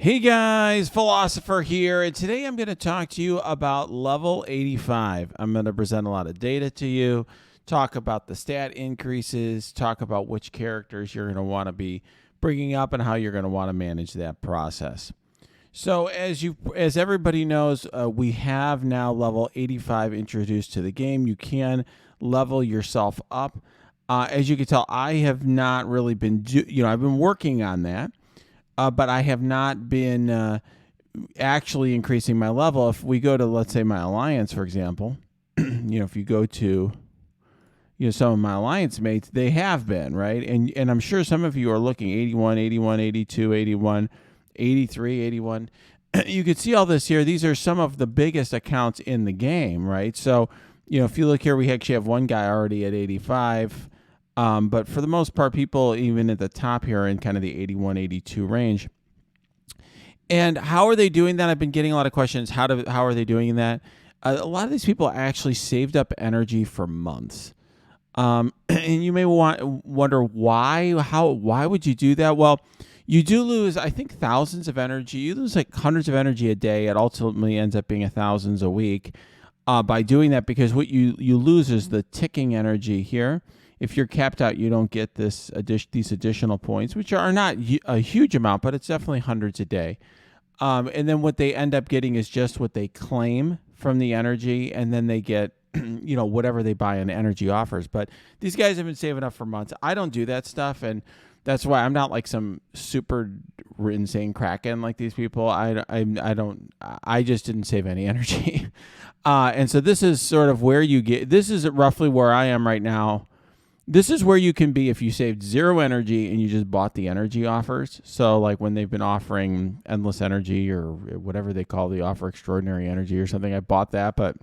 Hey guys, Philosopher here, and today I'm going to talk to you about level 85. I'm going to present a lot of data to you, talk about the stat increases, talk about which characters you're going to want to be bringing up and how you're going to want to manage that process. So as everybody knows, we have now level 85 introduced to the game. You can level yourself up. As you can tell, I have not really been, I've been working on that. But I have not been actually increasing my level. If we go to, let's say, my alliance, for example, if you go to, some of my alliance mates, they have been, right? And I'm sure some of you are looking 81, 81, 82, 81, 83, 81. You can see all this here. These are some of the biggest accounts in the game, right? So, if you look here, we actually have one guy already at 85. But for the most part, people even at the top here are in kind of the 81, 82 range. And how are they doing that? I've been getting a lot of questions. How are they doing that? A lot of these people actually saved up energy for months. And you may wonder why. Why would you do that? Well, you do lose, I think, thousands of energy. You lose like hundreds of energy a day. It ultimately ends up being thousands a week by doing that, because what you lose is the ticking energy here. If you're capped out, you don't get these additional points, which are not a huge amount, but it's definitely hundreds a day. And then what they end up getting is just what they claim from the energy, and then they get, whatever they buy in energy offers. But these guys have been saving up for months. I don't do that stuff, and that's why I'm not like some super insane Kraken like these people. I just didn't save any energy. And so this is sort of where this is roughly where I am right now. This is where you can be if you saved zero energy and you just bought the energy offers. So like when they've been offering endless energy or whatever they call the offer, extraordinary energy or something, I bought that. But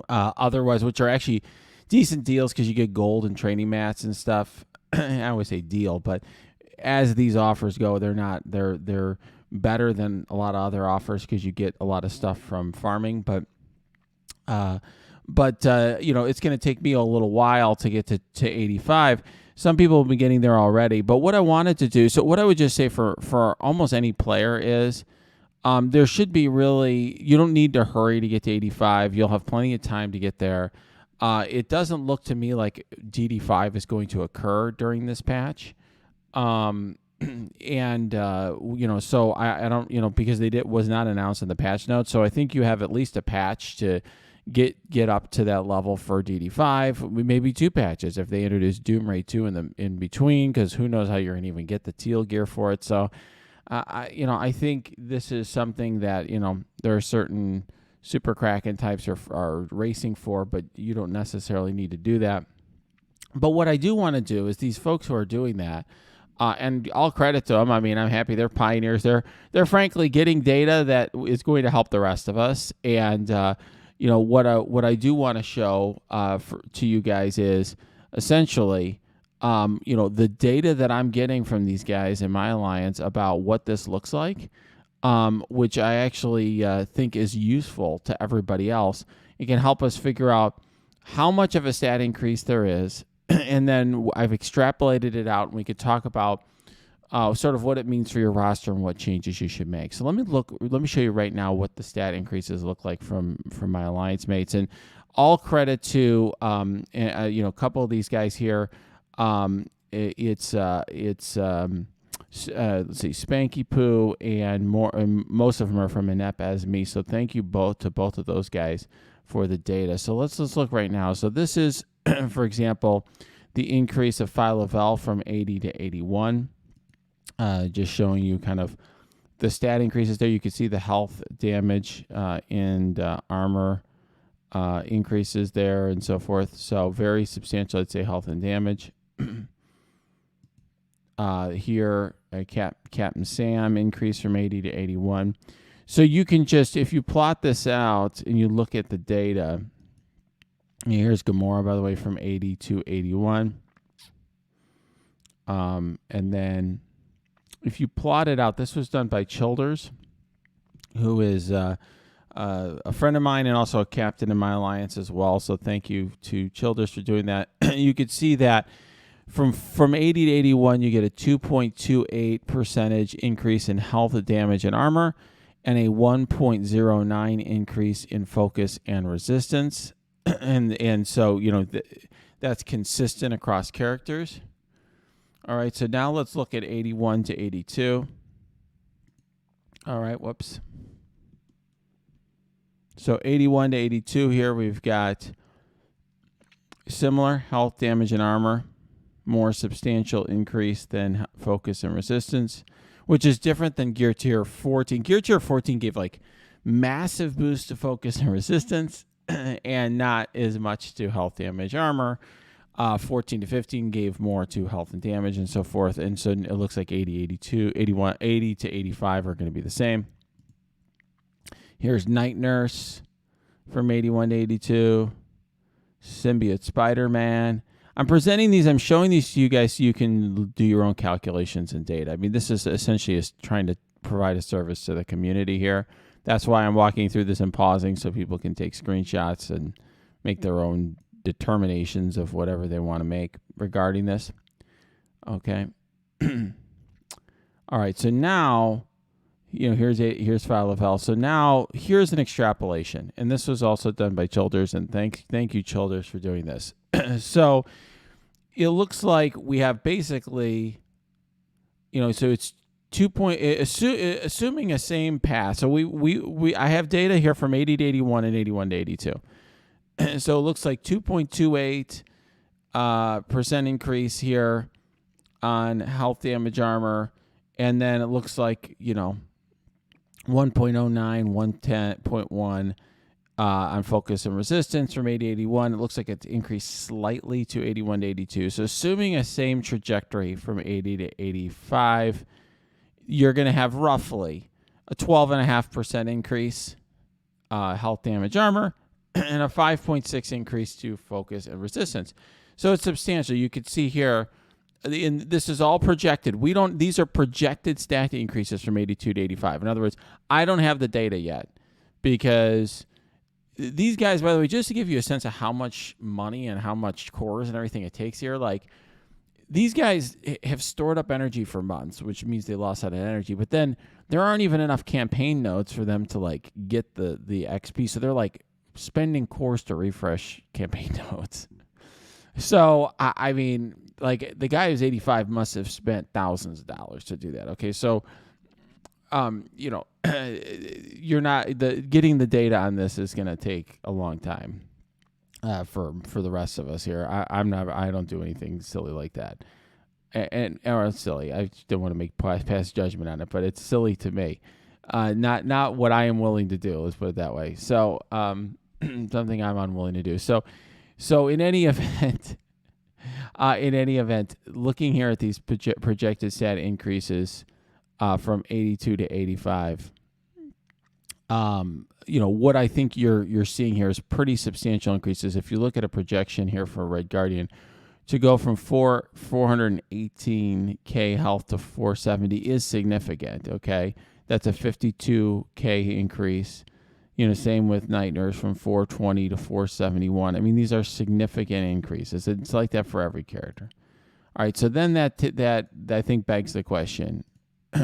otherwise, which are actually decent deals because you get gold and training mats and stuff. I always say deal, but as these offers go, they're better than a lot of other offers because you get a lot of stuff from farming. But it's going to take me a little while to get to 85. Some people have been getting there already. But what I wanted to do, so what I would just say for almost any player is there should be really, you don't need to hurry to get to 85. You'll have plenty of time to get there. It doesn't look to me like DD5 is going to occur during this patch. So I don't, because was not announced in the patch notes. So I think you have at least a patch to get up to that level for DD5, maybe two patches if they introduce Doom Ray 2 in between, because who knows how you're going to even get the teal gear for it. So, I think this is something that, there are certain Super Kraken types are racing for, but you don't necessarily need to do that. But what I do want to do is these folks who are doing that, and all credit to them. I mean, I'm happy they're pioneers. They're frankly getting data that is going to help the rest of us. And, what I do want to show to you guys is essentially, the data that I'm getting from these guys in my alliance about what this looks like, which I actually think is useful to everybody else. It can help us figure out how much of a stat increase there is, and then I've extrapolated it out, and we could talk about sort of what it means for your roster and what changes you should make. So let me show you right now what the stat increases look like from my alliance mates, and all credit to a couple of these guys here. Let's see, Spanky Poo and more, and most of them are from Inept as me. So thank you both of those guys for the data. So let's look right now. So this is, for example, the increase of Phi Level from 80 to 81. Just showing you kind of the stat increases there. You can see the health, damage, and armor increases there and so forth. So very substantial, I'd say, health and damage. Here, Captain Sam increased from 80 to 81. So you can just, if you plot this out and you look at the data, here's Gamora, by the way, from 80 to 81. And then if you plot it out, this was done by Childers, who is a friend of mine and also a captain in my alliance as well. So thank you to Childers for doing that. You could see that From 80 to 81, you get a 2.28 percentage increase in health, damage, and armor, and a 1.09 increase in focus and resistance. and so, that's consistent across characters. All right, so now let's look at 81 to 82. All right, whoops. So 81 to 82 here, we've got similar health, damage, and armor, more substantial increase than focus and resistance, which is different than Gear Tier 14. Gear Tier 14 gave like massive boost to focus and resistance and not as much to health, damage, armor. 14 to 15 gave more to health and damage and so forth. And so it looks like 80, 82, 81, 80 to 85 are going to be the same. Here's Night Nurse from 81 to 82. Symbiote Spider-Man. I'm presenting these. I'm showing these to you guys so you can do your own calculations and data. I mean, this is essentially trying to provide a service to the community here. That's why I'm walking through this and pausing so people can take screenshots and make their own determinations of whatever they want to make regarding this. Okay. All right. So now, here's File of Health. So now here's an extrapolation, and this was also done by Childers, and thank you, Childers, for doing this. So it looks like we have basically, so it's assuming a same path. So I have data here from 80 to 81 and 81 to 82. So it looks like 2.28 percent increase here on health, damage, armor, and then it looks like 1.09, 110.1 on focus and resistance from 80 to 81. It looks like it's increased slightly to 81 to 82. So assuming a same trajectory from 80 to 85, you're going to have roughly a 12.5% increase health, damage, armor, and a 5.6 increase to focus and resistance. So it's substantial. You could see here, and this is all projected. These are projected stat increases from 82 to 85. In other words, I don't have the data yet because these guys, by the way, just to give you a sense of how much money and how much cores and everything it takes here, like these guys have stored up energy for months, which means they lost out on energy. But then there aren't even enough campaign nodes for them to like get the XP. So they're like spending cores to refresh campaign nodes. So, I mean, like the guy who's 85 must have spent thousands of dollars to do that. Okay, so, you're not getting the data on this is going to take a long time for the rest of us here. I don't do anything silly like that, or silly. I don't want to make pass judgment on it, but it's silly to me. Not what I am willing to do. Let's put it that way. So, something I'm unwilling to do. So in any event, looking here at these projected stat increases from 82 to 85, what I think you're seeing here is pretty substantial increases. If you look at a projection here for Red Guardian, to go from 418K health to 470 is significant. Okay, that's a 52K increase. Same with Night Nurse from 420 to 471. I mean, these are significant increases. It's like that for every character. All right, so then that I think begs the question: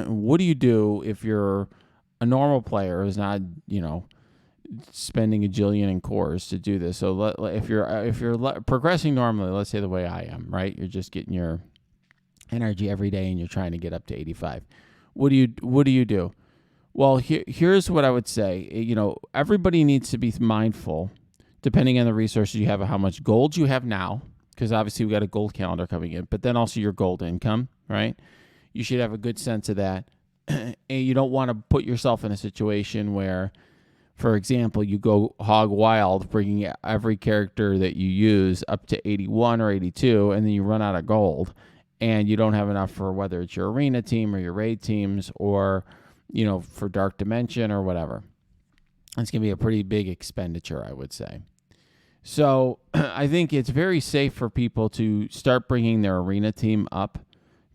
what do you do if you're a normal player who's not, spending a jillion in cores to do this? So if you're progressing normally, let's say the way I am, right? You're just getting your energy every day and you're trying to get up to 85. What do you do? Well, here's what I would say. Everybody needs to be mindful, depending on the resources you have, of how much gold you have now, because obviously we got a gold calendar coming in, but then also your gold income, right? You should have a good sense of that. And you don't want to put yourself in a situation where, for example, you go hog wild, bringing every character that you use up to 81 or 82, and then you run out of gold, and you don't have enough for whether it's your arena team or your raid teams or for Dark Dimension or whatever. It's going to be a pretty big expenditure, I would say. So I think it's very safe for people to start bringing their arena team up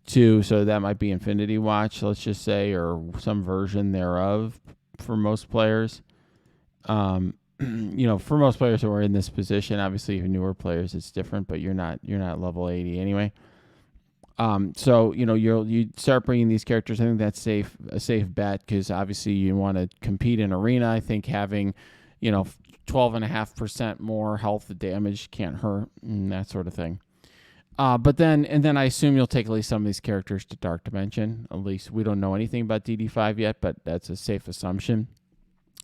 so that might be Infinity Watch, let's just say, or some version thereof for most players. For most players who are in this position, obviously for newer players it's different, but you're not level 80 anyway. So you start bringing these characters. I think that's a safe bet because obviously you want to compete in arena. I think having 12.5% more health damage can't hurt, and that sort of thing. But then I assume you'll take at least some of these characters to Dark Dimension. At least we don't know anything about DD5 yet, but that's a safe assumption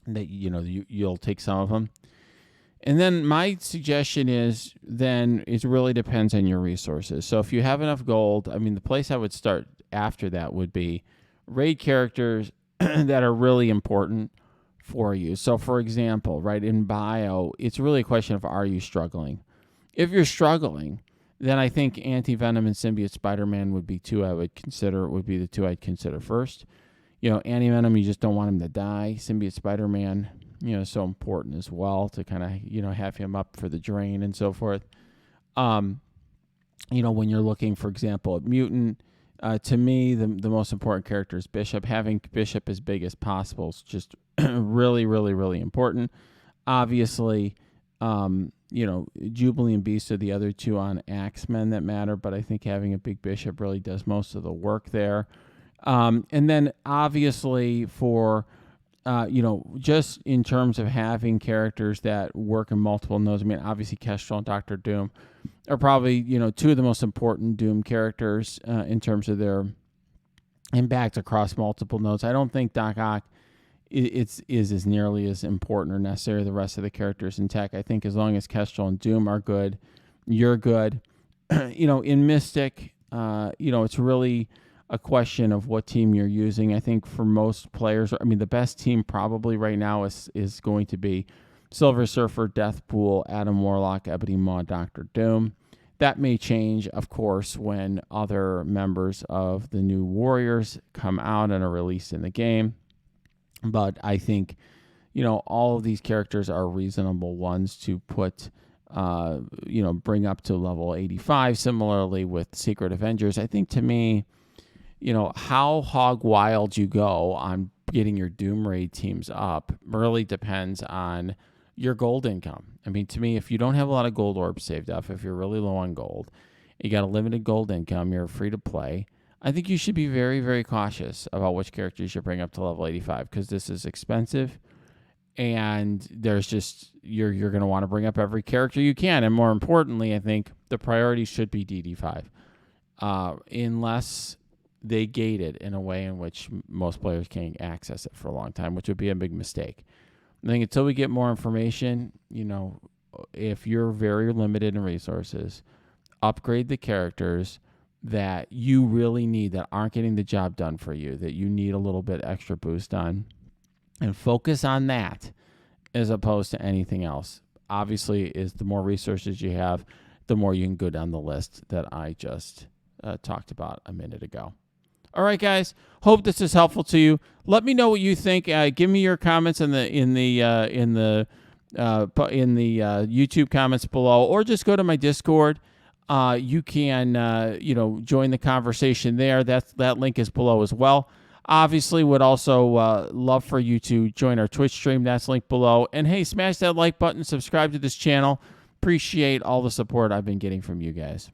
that you'll take some of them. And then my suggestion is it really depends on your resources. So if you have enough gold, I mean, the place I would start after that would be raid characters that are really important for you. So for example, right, in bio, it's really a question of, are you struggling? If you're struggling, then I think Anti-Venom and Symbiote Spider-Man would be the two I'd consider first. Anti-Venom, you just don't want him to die. Symbiote Spider-Man, so important as well to kind of, have him up for the drain and so forth. When you're looking, for example, at Mutant, to me, the most important character is Bishop. Having Bishop as big as possible is just really, really, really important. Obviously, Jubilee and Beast are the other two on Axemen that matter, but I think having a big Bishop really does most of the work there. And then obviously for, just in terms of having characters that work in multiple nodes, I mean, obviously Kestrel and Dr. Doom are probably, two of the most important Doom characters in terms of their impact across multiple nodes. I don't think Doc Ock is as nearly as important or necessary the rest of the characters in tech. I think as long as Kestrel and Doom are good, you're good. In Mystic, it's really a question of what team you're using. I think for most players, the best team probably right now is going to be Silver Surfer, Deathpool, Adam Warlock, Ebony Maw, Dr. Doom. That may change, of course, when other members of the New Warriors come out and are released in the game. But I think, all of these characters are reasonable ones to put, bring up to level 85. Similarly with Secret Avengers, I think to me, how hog wild you go on getting your Doom Raid teams up really depends on your gold income. To me, if you don't have a lot of gold orbs saved up, if you're really low on gold, you got a limited gold income, you're free to play, I think you should be very, very cautious about which character you should bring up to level 85 because this is expensive and there's just, you're going to want to bring up every character you can. And more importantly, I think the priority should be DD5 unless they gate it in a way in which most players can't access it for a long time, which would be a big mistake. I think until we get more information, if you're very limited in resources, upgrade the characters that you really need that aren't getting the job done for you, that you need a little bit extra boost on, and focus on that as opposed to anything else. Obviously, is the more resources you have, the more you can go down the list that I just talked about a minute ago. All right, guys. Hope this is helpful to you. Let me know what you think. Give me your comments in the YouTube comments below, or just go to my Discord. You can join the conversation there. That link is below as well. Obviously, would also love for you to join our Twitch stream. That's linked below. And hey, smash that like button. Subscribe to this channel. Appreciate all the support I've been getting from you guys.